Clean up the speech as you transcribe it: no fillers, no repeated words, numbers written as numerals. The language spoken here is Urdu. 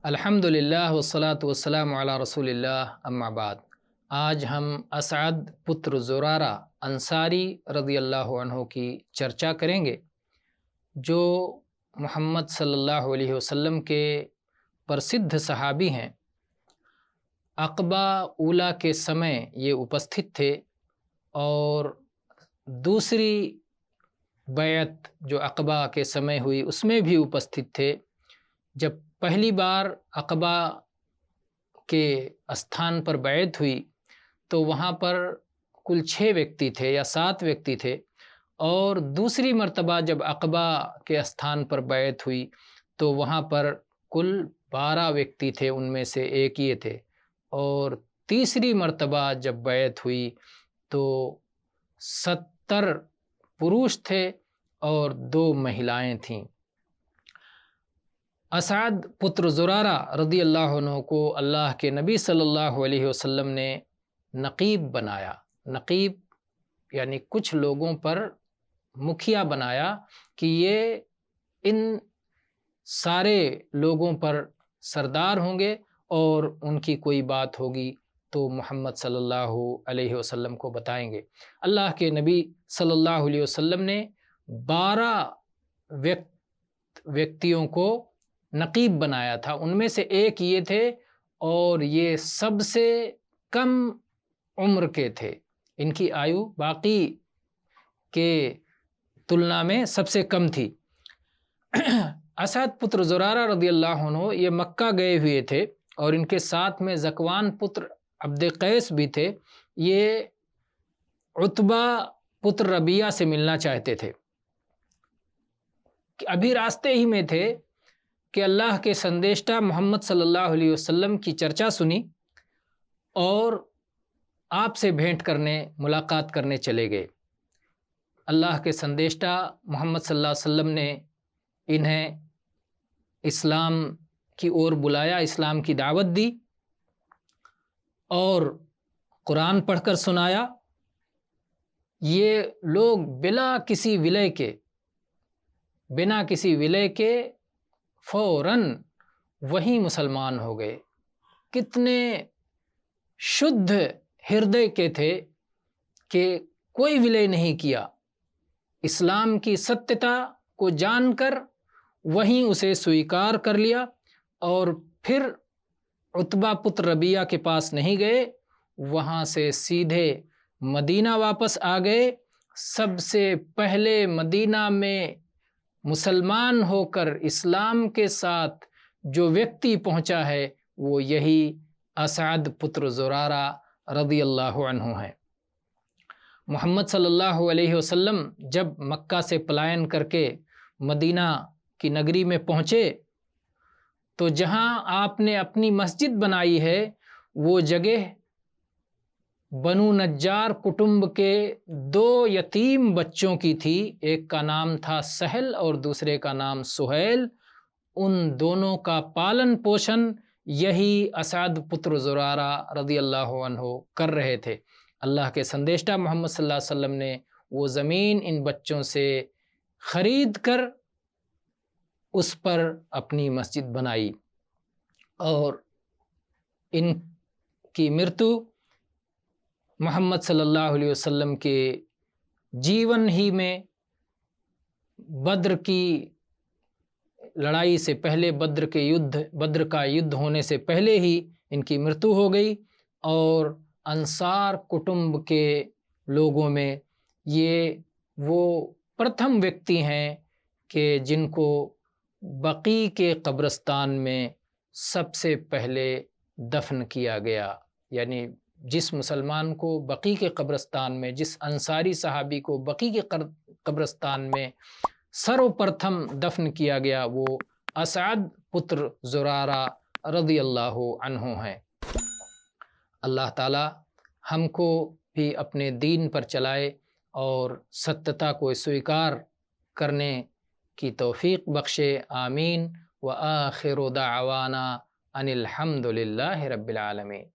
الحمدللہ والصلاة والسلام علی رسول اللہ اما بعد۔ آج ہم اسعد پتر زرارہ انصاری رضی اللہ عنہ کی چرچا کریں گے، جو محمد صلی اللہ علیہ وسلم کے پرسدھ صحابی ہیں۔ عقبہ اولیٰ کے سمے یہ اپستھت تھے اور دوسری بیعت جو عقبہ کے سمے ہوئی اس میں بھی اپستھت تھے۔ جب پہلی بار عقبہ کے استھان پر بیعت ہوئی تو وہاں پر کل 6 ویکتی تھے یا 7 ویکتی تھے، اور دوسری مرتبہ جب عقبہ کے استھان پر بیعت ہوئی تو وہاں پر کل 12 ویکتی تھے، ان میں سے ایک یہ تھے، اور تیسری مرتبہ جب بیعت ہوئی تو 70 پروش تھے اور 2 مہلائیں تھیں۔ اسعد پتر زرارہ رضی اللہ عنہ کو اللہ کے نبی صلی اللہ علیہ وسلم نے نقیب بنایا۔ نقیب یعنی کچھ لوگوں پر مکھیا بنایا کہ یہ ان سارے لوگوں پر سردار ہوں گے، اور ان کی کوئی بات ہوگی تو محمد صلی اللہ علیہ وسلم کو بتائیں گے۔ اللہ کے نبی صلی اللہ علیہ وسلم نے 12 ویکتیوں کو نقیب بنایا تھا، ان میں سے ایک یہ تھے، اور یہ سب سے کم عمر کے تھے۔ ان کی آیو باقی کے تلنا میں سب سے کم تھی۔ اسعد پتر زرارہ رضی اللہ عنہ یہ مکہ گئے ہوئے تھے، اور ان کے ساتھ میں ذکوان پتر عبد قیس بھی تھے۔ یہ عتبہ پتر ربیعہ سے ملنا چاہتے تھے۔ ابھی راستے ہی میں تھے کہ اللہ کے سندیشتہ محمد صلی اللہ علیہ وسلم کی چرچا سنی، اور آپ سے بھینٹ کرنے، ملاقات کرنے چلے گئے۔ اللہ کے سندیشتہ محمد صلی اللہ علیہ وسلم نے انہیں اسلام کی اور بلایا، اسلام کی دعوت دی اور قرآن پڑھ کر سنایا۔ یہ لوگ بنا کسی ولے کے فوراً وہیں مسلمان ہو گئے۔ کتنے شدھ ہردے کے تھے کہ کوئی ولے نہیں کیا، اسلام کی ستیتا کو جان کر وہیں اسے سویکار کر لیا، اور پھر عتبہ پتر ربیعہ کے پاس نہیں گئے، وہاں سے سیدھے مدینہ واپس آ گئے۔ سب سے پہلے مدینہ میں مسلمان ہو کر اسلام کے ساتھ جو ویکتی پہنچا ہے وہ یہی اسعد پتر زرارہ رضی اللہ عنہ ہے۔ محمد صلی اللہ علیہ وسلم جب مکہ سے پلائن کر کے مدینہ کی نگری میں پہنچے تو جہاں آپ نے اپنی مسجد بنائی ہے وہ جگہ بنو نجار کٹمب کے 2 یتیم بچوں کی تھی، ایک کا نام تھا سہل اور دوسرے کا نام سہیل۔ ان دونوں کا پالن پوشن یہی اسعد پتر زرارہ رضی اللہ عنہ کر رہے تھے۔ اللہ کے سندیشتہ محمد صلی اللہ علیہ وسلم نے وہ زمین ان بچوں سے خرید کر اس پر اپنی مسجد بنائی، اور ان کی مرتو محمد صلی اللہ علیہ وسلم کے جیون ہی میں بدر کی لڑائی سے پہلے، بدر کا یدھ ہونے سے پہلے ہی ان کی مرتو ہو گئی، اور انصار کٹمب کے لوگوں میں یہ وہ پرتھم ویکتی ہیں کہ جن کو بقیع کے قبرستان میں سب سے پہلے دفن کیا گیا۔ یعنی جس مسلمان کو بقیع کے قبرستان میں، جس انصاری صحابی کو بقیع کے قبرستان میں سروپرتھم دفن کیا گیا، وہ اسعد پتر زرارہ رضی اللہ عنہ ہیں۔ اللہ تعالی ہم کو بھی اپنے دین پر چلائے اور ستیتا کو سویکار کرنے کی توفیق بخشے، آمین۔ وآخر دعوانا ان الحمد للہ رب العالمین۔